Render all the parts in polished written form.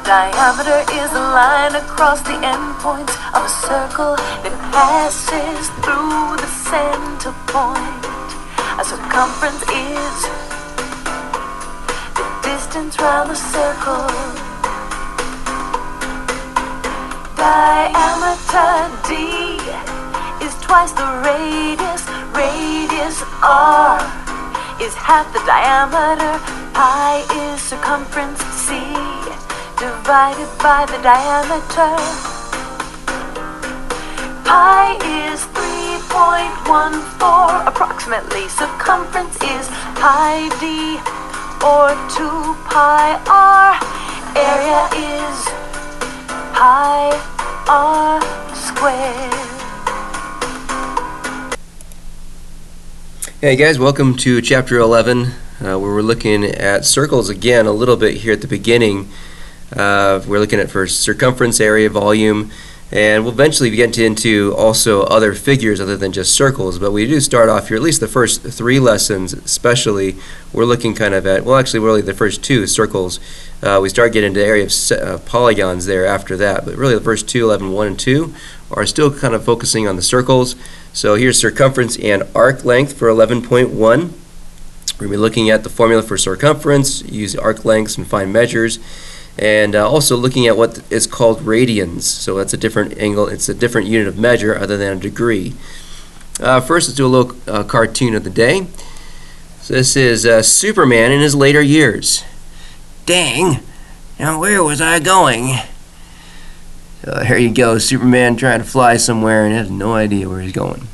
Diameter is the line across the endpoints of a circle that passes through the center point. A circumference is the distance round the circle. Diameter D is twice the radius. Radius R is half the diameter. Pi is circumference C divided by the diameter. Pi is 3.14 approximately. Circumference is pi d or 2 pi r. Area is pi r squared. Hey guys, welcome to chapter 11 where we're looking at circles again a little bit here at the beginning. We're looking at first circumference, area, volume, and we'll eventually get into also other figures other than just circles, but we do start off here, at least the first 3 lessons especially, we're looking kind of at, well actually really the first 2 circles. We start getting into the area of polygons there after that, but really the first 2, 11, 1 and 2 are still kind of focusing on the circles. So here's circumference and arc length for 11.1. We're going to be looking at the formula for circumference, use arc lengths and find measures, and also looking at what is called radians. So that's a different angle, it's a different unit of measure other than a degree. First, let's do a little cartoon of the day. So this is Superman in his later years. Dang, now where was I going? Here you go, Superman trying to fly somewhere and has no idea where he's going.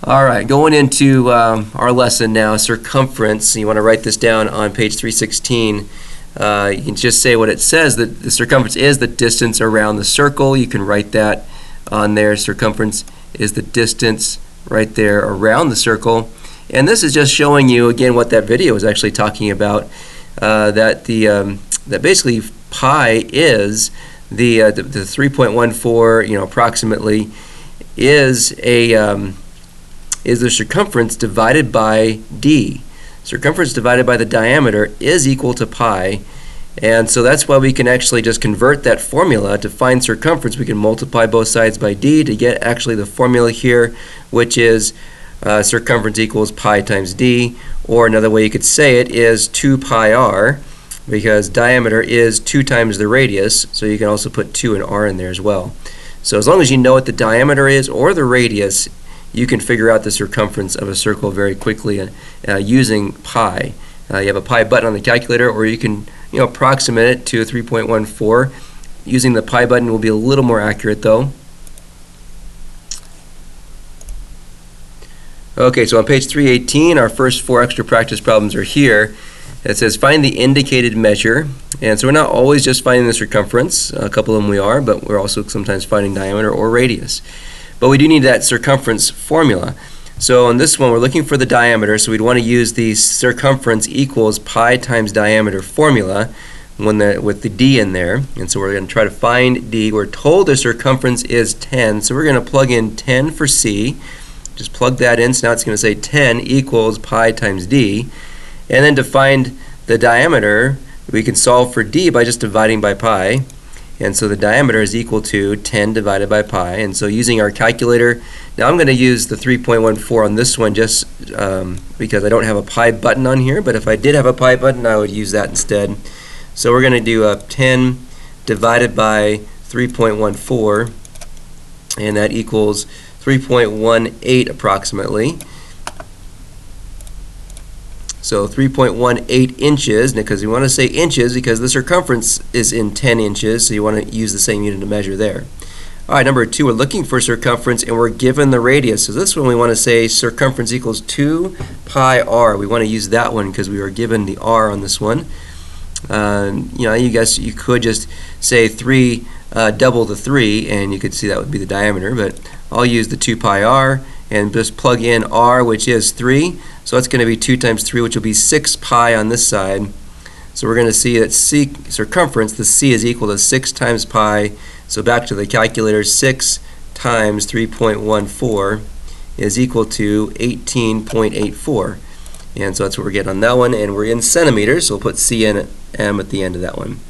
Alright, going into our lesson now, circumference. You want to write this down on page 316. You can just say what it says, that the circumference is the distance around the circle. You can write that on there. Circumference is the distance right there around the circle. And this is just showing you again what that video is actually talking about, that basically pi is the 3.14, approximately, is the circumference divided by d. Circumference divided by the diameter is equal to pi, and so that's why we can actually just convert that formula to find circumference. We can multiply both sides by d to get actually the formula here, which is circumference equals pi times d, or another way you could say it is 2 pi r, because diameter is 2 times the radius, so you can also put 2 and r in there as well. So as long as you know what the diameter is or the radius, you can figure out the circumference of a circle very quickly using pi. You have a pi button on the calculator, or you can approximate it to a 3.14. Using the pi button will be a little more accurate though. Okay, so on page 318, our first 4 extra practice problems are here. It says find the indicated measure, and so we're not always just finding the circumference. A couple of them we are, but we're also sometimes finding diameter or radius. But we do need that circumference formula. So on this one we're looking for the diameter, so we'd want to use the circumference equals pi times diameter formula with the d in there. And so we're going to try to find d. We're told the circumference is 10, so we're going to plug in 10 for c. Just plug that in, so now it's going to say 10 equals pi times d. And then to find the diameter, we can solve for d by just dividing by pi. And so the diameter is equal to 10 divided by pi. And so using our calculator, now I'm going to use the 3.14 on this one just because I don't have a pi button on here. But if I did have a pi button, I would use that instead. So we're going to do 10 divided by 3.14, and that equals 3.18 approximately. So 3.18 inches, because you want to say inches because the circumference is in 10 inches, so you want to use the same unit of measure there. Alright, number 2, we're looking for circumference and we're given the radius. So this one we want to say circumference equals 2 pi r. We want to use that one because we were given the r on this one. You could just say 3 double the 3 and you could see that would be the diameter, but I'll use the 2 pi r and just plug in r, which is 3. So that's going to be 2 times 3, which will be 6 pi on this side. So we're going to see that c circumference, the c is equal to 6 times pi. So back to the calculator, 6 times 3.14 is equal to 18.84. And so that's what we're getting on that one. And we're in centimeters, so we'll put cm at the end of that one.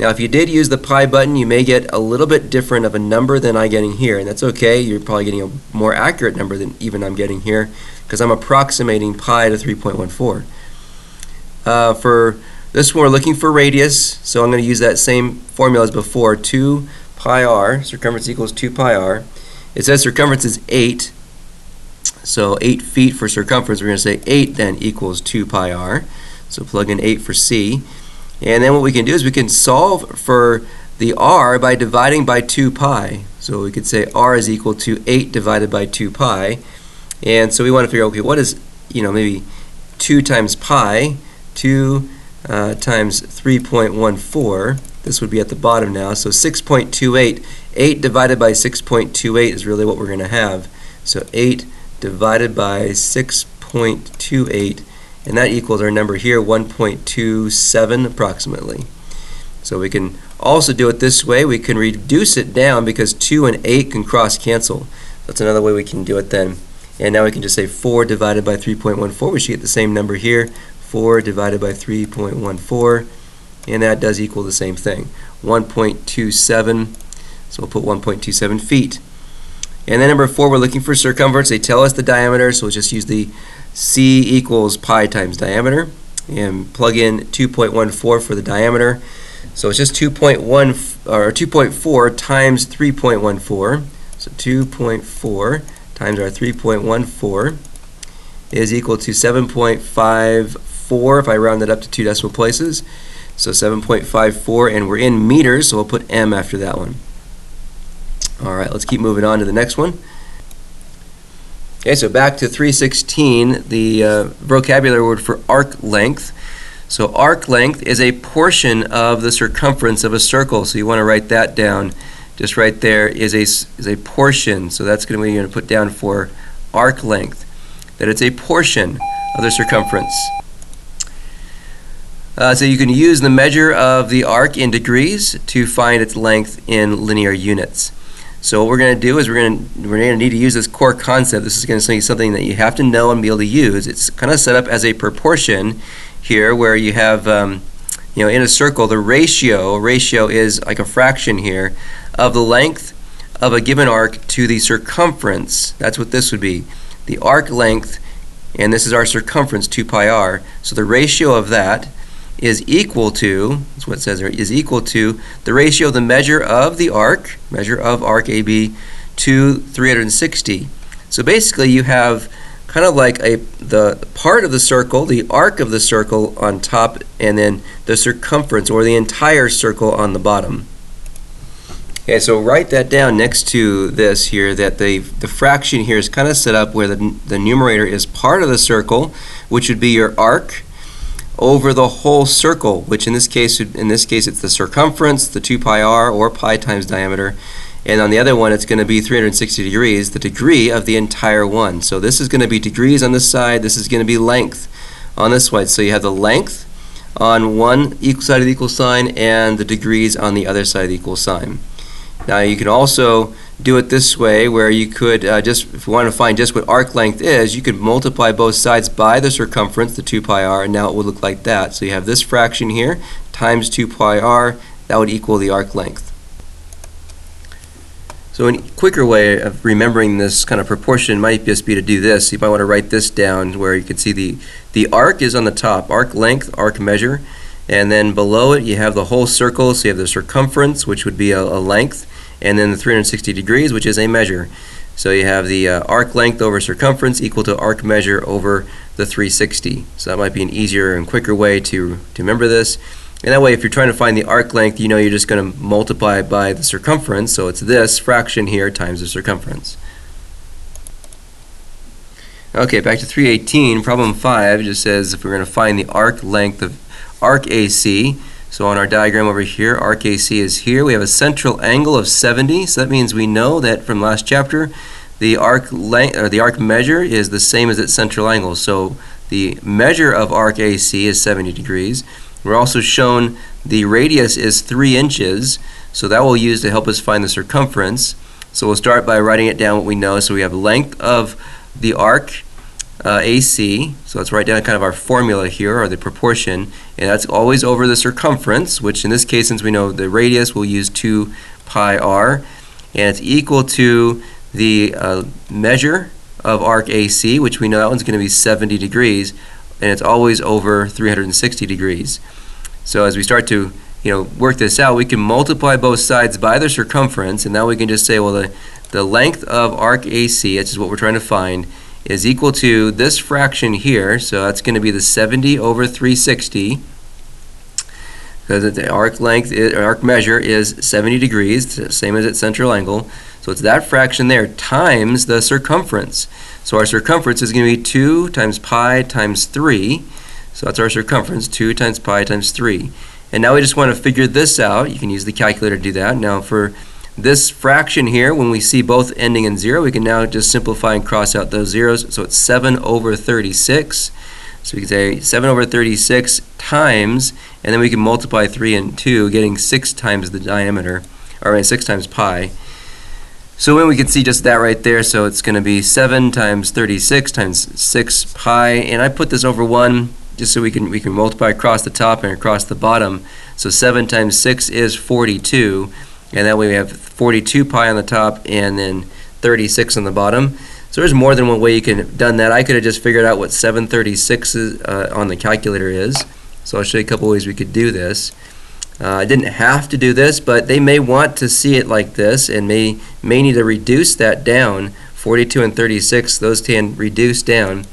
Now if you did use the pi button, you may get a little bit different of a number than I'm getting here, and that's okay. You're probably getting a more accurate number than even I'm getting here, because I'm approximating pi to 3.14. For this one, we're looking for radius, so I'm going to use that same formula as before. 2 pi r, circumference equals 2 pi r. It says circumference is 8, so 8 feet for circumference. We're going to say 8 then equals 2 pi r. So plug in 8 for c. And then what we can do is we can solve for the r by dividing by 2 pi. So we could say r is equal to 8 divided by 2 pi. And so we want to figure out, okay, what is, maybe 2 times pi, 2 times 3.14. This would be at the bottom now. So 6.28. 8 divided by 6.28 is really what we're going to have. So 8 divided by 6.28. And that equals our number here, 1.27 approximately. So we can also do it this way. We can reduce it down because 2 and 8 can cross cancel. That's another way we can do it then. And now we can just say 4 divided by 3.14. We should get the same number here, 4 divided by 3.14. And that does equal the same thing, 1.27. So we'll put 1.27 feet. And then number 4, we're looking for circumference. They tell us the diameter, so we'll just use the c equals pi times diameter and plug in 2.14 for the diameter. So it's just 2.4 times 3.14. So 2.4 times our 3.14 is equal to 7.54 if I round it up to 2 decimal places. So 7.54, and we're in meters, so we'll put m after that one. All right, let's keep moving on to the next one. Okay, so back to 316, the vocabulary word for arc length. So arc length is a portion of the circumference of a circle. So you want to write that down. Just right there is a portion. So that's going to be, you're going to put down for arc length, that it's a portion of the circumference. So you can use the measure of the arc in degrees to find its length in linear units. So what we're going to do is we're going to need to use this core concept. This is going to be something that you have to know and be able to use. It's kind of set up as a proportion here, where you have, in a circle, the ratio is like a fraction here of the length of a given arc to the circumference. That's what this would be. The arc length, and this is our circumference, 2 pi r. So the ratio of that is equal to, that's what it says there, is equal to the ratio of the measure of arc AB to 360. So basically you have kind of like the part of the circle, the arc of the circle on top, and then the circumference or the entire circle on the bottom. Okay, so write that down next to this here, that the fraction here is kind of set up where the numerator is part of the circle, which would be your arc, over the whole circle, which in this case it's the circumference, the 2 pi r, or pi times diameter, and on the other one it's going to be 360 degrees, the degree of the entire one. So this is going to be degrees on this side, this is going to be length on this side. So you have the length on one side of the equal sign and the degrees on the other side of the equal sign. Now you can also do it this way, where you could if you want to find just what arc length is, you could multiply both sides by the circumference, the 2 pi r, and now it would look like that. So you have this fraction here times 2 pi r, that would equal the arc length. So a quicker way of remembering this kind of proportion might just be to do this. You might want to write this down, where you can see the arc is on the top, arc length, arc measure, and then below it you have the whole circle, so you have the circumference, which would be a length, and then the 360 degrees, which is a measure. So you have the arc length over circumference equal to arc measure over the 360. So that might be an easier and quicker way to remember this. And that way, if you're trying to find the arc length, you know you're just going to multiply by the circumference. So it's this fraction here times the circumference. Okay, back to 318. Problem 5 just says if we're going to find the arc length of arc AC. So on our diagram over here, arc AC is here. We have a central angle of 70. So that means we know that from last chapter, the arc length or the arc measure is the same as its central angle. So the measure of arc AC is 70 degrees. We're also shown the radius is 3 inches. So that we'll use to help us find the circumference. So we'll start by writing it down what we know. So we have length of the arc AC, so let's write down kind of our formula here, or the proportion, and that's always over the circumference, which in this case, since we know the radius, we'll use 2 pi r, and it's equal to the measure of arc AC, which we know that one's going to be 70 degrees, and it's always over 360 degrees. So as we start to work this out, we can multiply both sides by the circumference, and now we can just say, well, the length of arc AC, which is what we're trying to find, is equal to this fraction here, so that's going to be the 70 over 360, because the arc length, arc measure is 70 degrees, same as its central angle, so it's that fraction there times the circumference. So our circumference is going to be 2 times pi times 3, so that's our circumference, 2 times pi times 3. And now we just want to figure this out. You can use the calculator to do that. Now for this fraction here, when we see both ending in 0, we can now just simplify and cross out those zeros. So it's 7 over 36. So we can say 7 over 36 times, and then we can multiply 3 and 2, getting 6 times the diameter, or 6 times pi. So when we can see just that right there, so it's going to be 7 times 36 times 6 pi, and I put this over 1 just so we can multiply across the top and across the bottom. So 7 times 6 is 42. And that way we have 42 pi on the top and then 36 on the bottom. So there's more than one way you could have done that. I could have just figured out what 736 is, on the calculator is. So I'll show you a couple ways we could do this. I didn't have to do this, but they may want to see it like this and may need to reduce that down. 42 and 36, those can reduce down.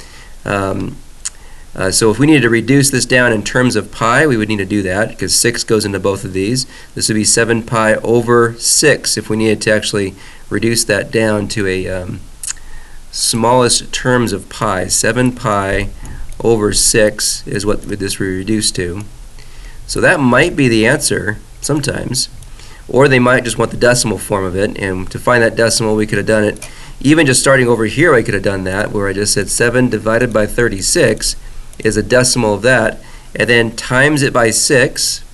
So if we needed to reduce this down in terms of pi, we would need to do that because 6 goes into both of these. This would be 7 pi over 6 if we needed to actually reduce that down to a smallest terms of pi. 7 pi over 6 is what this would reduce to. So that might be the answer sometimes. Or they might just want the decimal form of it, and to find that decimal we could have done it even just starting over here. I could have done that where I just said 7 divided by 36 is a decimal of that, and then times it by 6,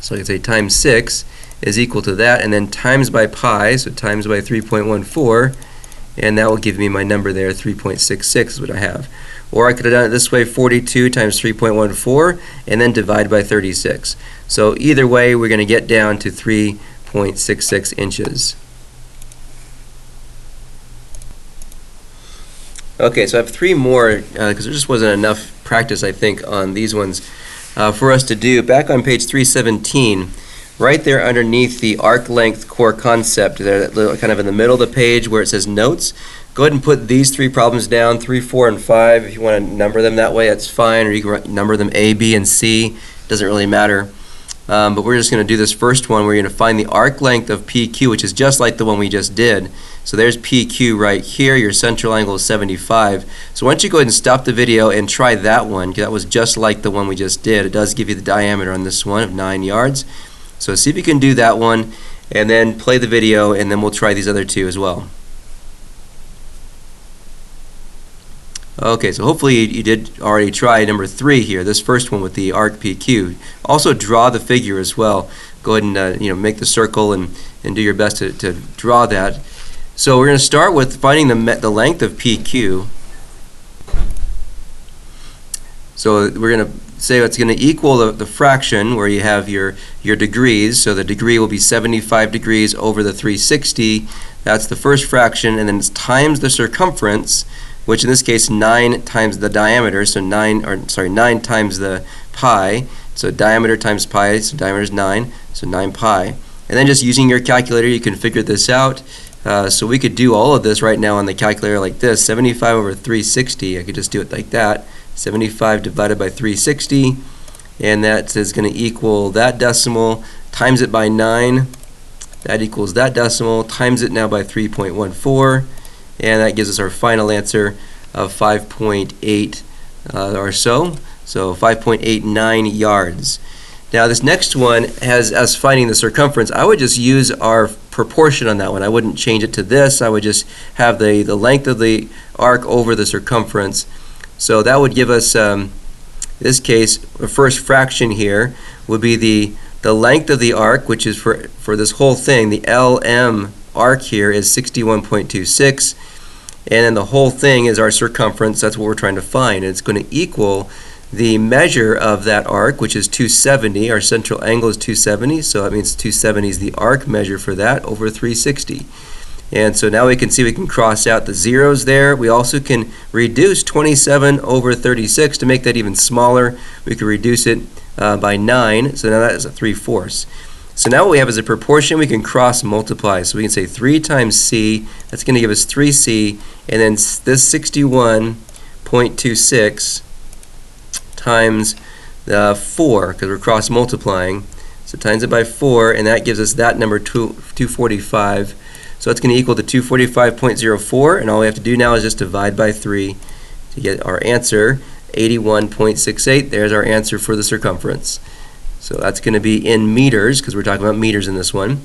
so I can say times 6 is equal to that, and then times by pi, so times by 3.14, and that will give me my number there, 3.66 is what I have. Or I could have done it this way, 42 times 3.14, and then divide by 36. So either way, we're going to get down to 3.66 inches. Okay, so I have 3 more because there just wasn't enough practice, I think, on these ones for us to do. Back on page 317, right there underneath the arc length core concept, there, kind of in the middle of the page where it says notes, go ahead and put these 3 problems down, 3, 4, and 5. If you want to number them that way, that's fine, or you can number them A, B, and C. Doesn't really matter. But we're just going to do this first one. We're going to find the arc length of PQ, which is just like the one we just did. So there's PQ right here. Your central angle is 75. So why don't you go ahead and stop the video and try that one, because that was just like the one we just did. It does give you the diameter on this one of 9 yards. So see if you can do that one, and then play the video, and then we'll try these other 2 as well. Okay, so hopefully you did already try number 3 here, this first one with the arc PQ. Also draw the figure as well. Go ahead and make the circle and do your best to draw that. So we're going to start with finding the length of PQ. So we're going to say it's going to equal the fraction where you have your degrees. So the degree will be 75 degrees over the 360. That's the first fraction, and then it's times the circumference, which in this case 9 times the diameter, so 9 times the pi, so diameter times pi, so diameter is 9, so 9 pi. And then just using your calculator you can figure this out. So we could do all of this right now on the calculator like this, 75 over 360, I could just do it like that, 75 divided by 360, and that is going to equal that decimal, times it by 9, that equals that decimal, times it now by 3.14, and that gives us our final answer of 5.8 or so 5.89 yards. Now this next one has us finding the circumference. I would just use our proportion on that one. I wouldn't change it to this. I would just have the length of the arc over the circumference. So that would give us, in this case, the first fraction here would be the length of the arc, which is for this whole thing, the LM arc here is 61.26. and then the whole thing is our circumference. That's what we're trying to find. It's going to equal the measure of that arc, which is 270. Our central angle is 270, so that means 270 is the arc measure for that over 360. And so now we can see we can cross out the zeros there. We also can reduce 27 over 36 to make that even smaller. We can reduce it by 9, so now that is a 3/4. So now what we have is a proportion we can cross multiply. So we can say 3 times c, that's going to give us 3c, and then this 61.26 times 4, because we're cross multiplying. So times it by 4, and that gives us that number 245. So it's going to equal to 245.04, and all we have to do now is just divide by 3 to get our answer, 81.68. There's our answer for the circumference. So that's going to be in meters, because we're talking about meters in this one.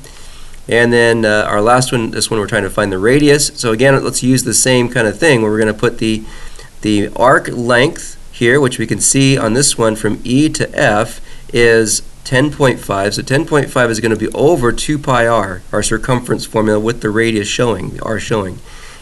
And then our last one, this one we're trying to find the radius. So again, let's use the same kind of thing where we're going to put the arc length here, which we can see on this one from E to F is 10.5. So 10.5 is going to be over 2 pi r, our circumference formula with the radius showing, the r showing.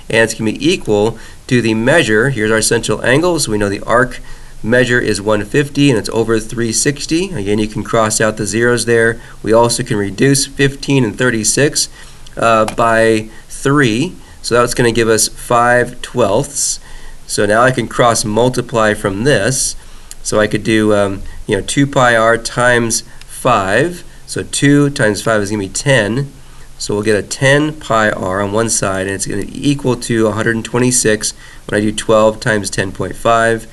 And it's going to be equal to the measure. Here's our central angle, so we know the arc measure is 150 and it's over 360. Again, you can cross out the zeros there. We also can reduce 15 and 36 by 3. So that's going to give us 5/12. So now I can cross multiply from this. So I could do 2 pi r times 5. So 2 times 5 is going to be 10. So we'll get a 10 pi r on one side, and it's going to be equal to 126 when I do 12 times 10.5.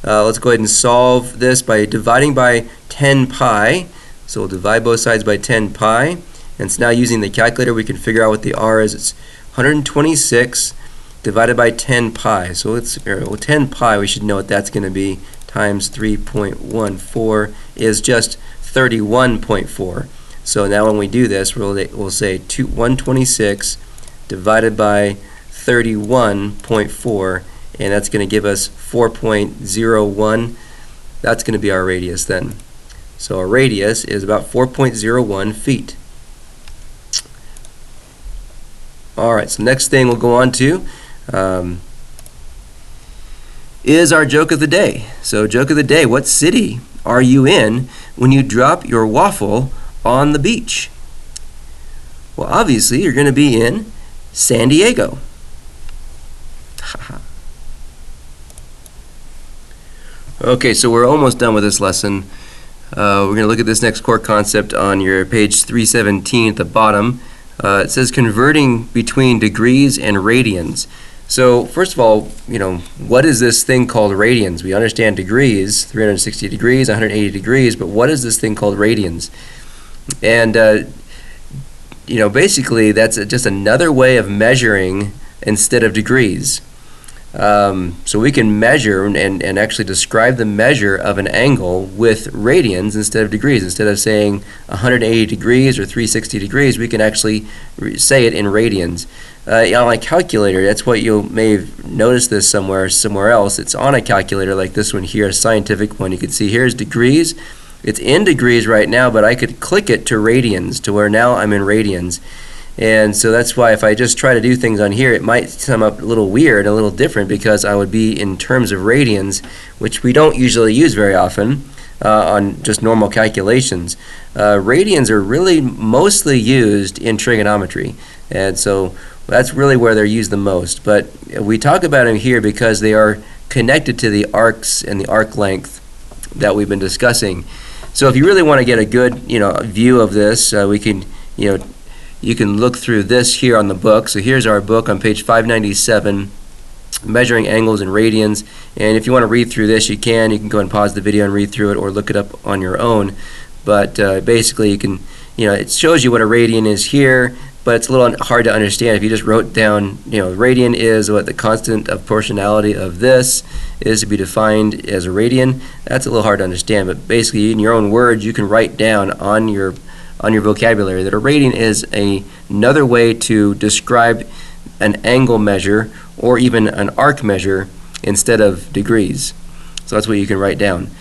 Let's go ahead and solve this by dividing by 10 pi. So we'll divide both sides by 10 pi. And so now using the calculator, we can figure out what the r is. It's 126 divided by 10 pi. So let's, 10 pi, we should know what that's going to be, times 3.14 is just 31.4. So now when we do this, we'll say 126 divided by 31.4, and that's going to give us 4.01. That's going to be our radius then. So our radius is about 4.01 feet. Alright, so next thing we'll go on to is our joke of the day. So joke of the day, what city are you in when you drop your waffle on the beach? Well, obviously you're going to be in San Diego. Okay, so we're almost done with this lesson. We're going to look at this next core concept on your page 317 at the bottom. It says converting between degrees and radians. So first of all, what is this thing called radians? We understand degrees, 360 degrees, 180 degrees, but what is this thing called radians? And basically that's just another way of measuring instead of degrees. So we can measure and actually describe the measure of an angle with radians instead of degrees. Instead of saying 180 degrees or 360 degrees, we can actually say it in radians. On a calculator, that's what you may have noticed this somewhere else. It's on a calculator like this one here, a scientific one. You can see here's degrees. It's in degrees right now, but I could click it to radians, to where now I'm in radians. And so that's why if I just try to do things on here, it might come up a little weird, a little different, because I would be in terms of radians, which we don't usually use very often on just normal calculations. Radians are really mostly used in trigonometry, and so that's really where they're used the most. But we talk about them here because they are connected to the arcs and the arc length that we've been discussing. So if you really want to get a good view of this, we can you can look through this here on the book. So here's our book on page 597, Measuring Angles in Radians. And if you want to read through this, you can go and pause the video and read through it, or look it up on your own. But basically you can, it shows you what a radian is here, but it's a little hard to understand if you just wrote down, radian is what the constant of proportionality of this is to be defined as a radian. That's a little hard to understand, but basically in your own words you can write down on your vocabulary that a radian is another way to describe an angle measure or even an arc measure instead of degrees. So that's what you can write down.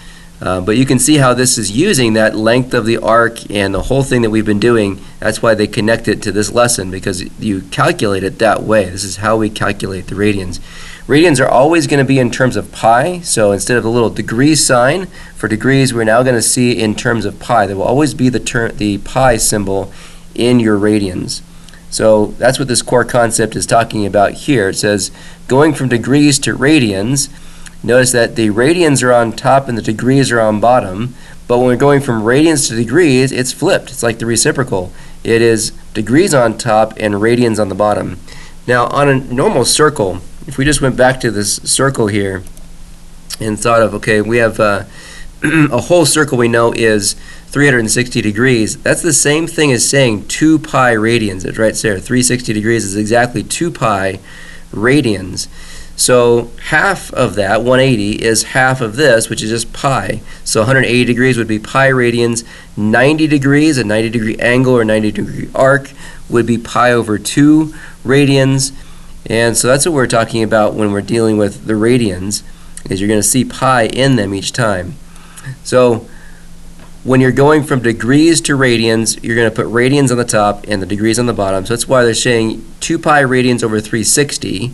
But you can see how this is using that length of the arc and the whole thing that we've been doing. That's why they connect it to this lesson, because you calculate it that way. This is how we calculate the radians. Radians are always going to be in terms of pi, so instead of the little degree sign for degrees, we're now going to see in terms of pi. There will always be the pi symbol in your radians. So that's what this core concept is talking about here. It says going from degrees to radians. Notice that the radians are on top and the degrees are on bottom, but when we're going from radians to degrees, it's flipped. It's like the reciprocal. It is degrees on top and radians on the bottom. Now on a normal circle, if we just went back to this circle here and thought of, okay, we have a whole circle we know is 360 degrees. That's the same thing as saying 2 pi radians. It's right there. 360 degrees is exactly 2 pi radians. So half of that, 180, is half of this, which is just pi. So 180 degrees would be pi radians. 90 degrees, a 90-degree angle or 90-degree arc, would be pi over 2 radians. And so that's what we're talking about when we're dealing with the radians, is you're going to see pi in them each time. So when you're going from degrees to radians, you're going to put radians on the top and the degrees on the bottom. So that's why they're saying 2 pi radians over 360.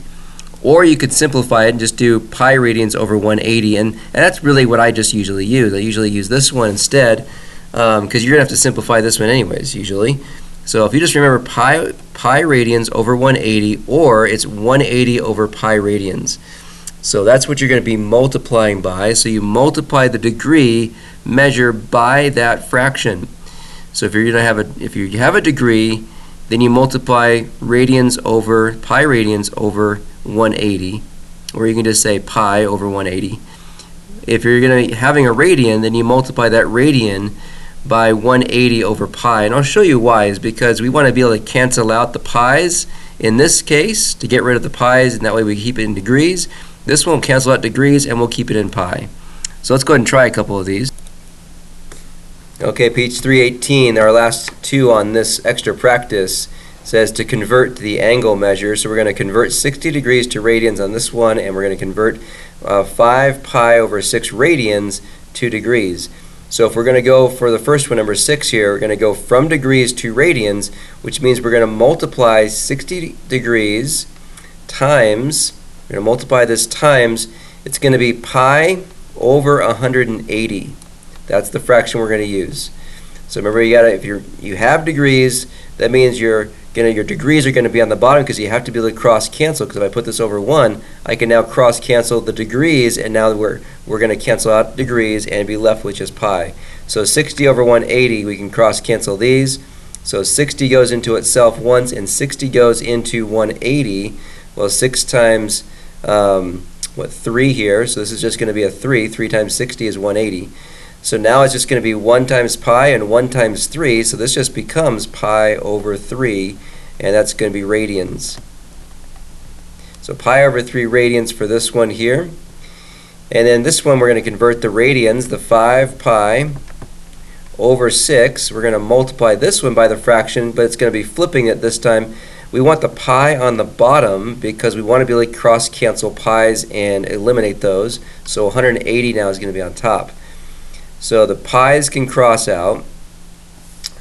Or you could simplify it and just do pi radians over 180. And that's really what I just usually use. I usually use this one instead, because you're going to have to simplify this one anyways, usually. So if you just remember pi radians over 180, or it's 180 over pi radians. So that's what you're going to be multiplying by. So you multiply the degree measure by that fraction. So if you're going to have a degree, then you multiply radians over pi radians over 180, or you can just say pi over 180. If you're going to be having a radian, then you multiply that radian by 180 over pi. And I'll show you why. Is because we want to be able to cancel out the pi's in this case to get rid of the pi's, and that way we keep it in degrees. This one will cancel out degrees and we'll keep it in pi. So let's go ahead and try a couple of these. Okay, page 318, our last two on this extra practice, says to convert the angle measure. So we're going to convert 60 degrees to radians on this one, and we're going to convert 5 pi over 6 radians to degrees. So if we're going to go for the first one, number 6 here, we're going to go from degrees to radians, which means we're going to multiply 60 degrees times, we're going to multiply this times, it's going to be pi over 180. That's the fraction we're going to use. So remember, if you have degrees, that means your degrees are going to be on the bottom, because you have to be able to cross cancel. Because if I put this over 1, I can now cross cancel the degrees, and now we're going to cancel out degrees and be left with just pi. So 60 over 180, we can cross cancel these. So 60 goes into itself once, and 60 goes into 180. Well, 6 times 3 here, so this is just going to be a 3. 3 times 60 is 180. So now it's just going to be 1 times pi and 1 times 3, so this just becomes pi over 3, and that's going to be radians. So pi over 3 radians for this one here. And then this one we're going to convert the radians, the 5 pi over 6. We're going to multiply this one by the fraction, but it's going to be flipping it this time. We want the pi on the bottom because we want to be able to cross cancel pi's and eliminate those. So 180 now is going to be on top. So the pi's can cross out.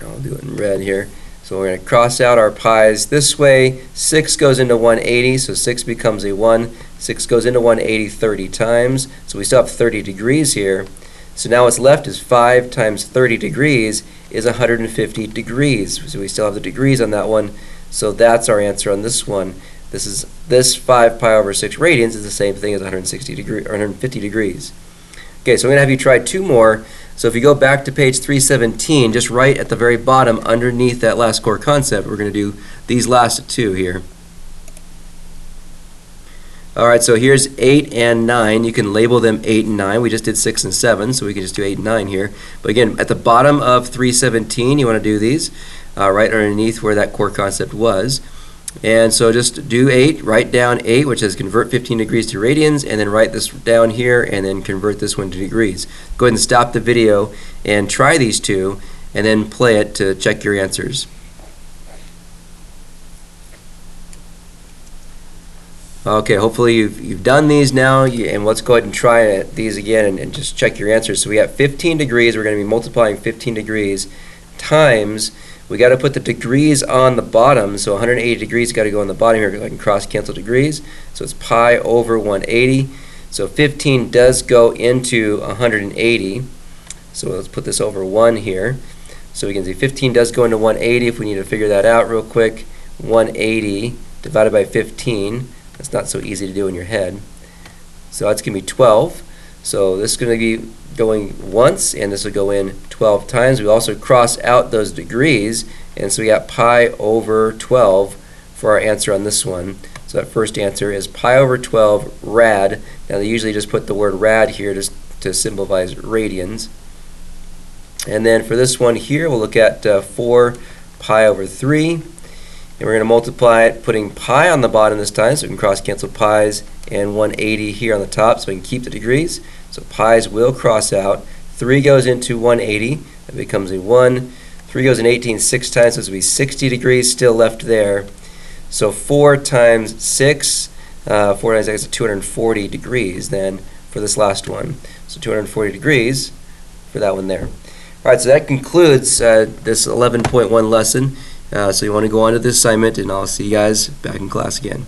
I'll do it in red here. So we're going to cross out our pi's this way. 6 goes into 180, so 6 becomes a 1. 6 goes into 180 30 times. So we still have 30 degrees here. So now what's left is 5 times 30 degrees is 150 degrees. So we still have the degrees on that one. So that's our answer on this one. This 5 pi over 6 radians is the same thing as 150 degrees. Okay, so I'm going to have you try 2 more. So if you go back to page 317, just right at the very bottom underneath that last core concept, we're going to do these last 2 here. Alright, so here's 8 and 9. You can label them 8 and 9. We just did 6 and 7, so we can just do 8 and 9 here. But again, at the bottom of 317, you want to do these right underneath where that core concept was. And so just do 8, write down 8, which is convert 15 degrees to radians, and then write this down here, and then convert this one to degrees. Go ahead and stop the video and try these 2, and then play it to check your answers. Okay, hopefully you've done these now, and let's go ahead and try these again and just check your answers. So we have 15 degrees. We're going to be multiplying 15 degrees times. We got to put the degrees on the bottom, so 180 degrees got to go on the bottom here. I can cross cancel degrees. So it's pi over 180. So 15 does go into 180. So let's put this over 1 here. So we can see 15 does go into 180. If we need to figure that out real quick, 180 divided by 15. That's not so easy to do in your head. So that's going to be 12. So this is going to be going once, and this will go in 12 times. We also cross out those degrees, and so we got pi over 12 for our answer on this one. So that first answer is pi over 12 rad. Now they usually just put the word rad here just to symbolize radians. And then for this one here, we'll look at 4 pi over 3. And we're going to multiply it, putting pi on the bottom this time, so we can cross cancel pi's, and 180 here on the top, so we can keep the degrees. So pi's will cross out. 3 goes into 180, that becomes a 1. 3 goes in 18 6 times, so this will be 60 degrees still left there. So 4 times 6, 4 times 6 is 240 degrees then for this last one. So 240 degrees for that one there. All right, so that concludes this 11.1 lesson. So you want to go on to this assignment, and I'll see you guys back in class again.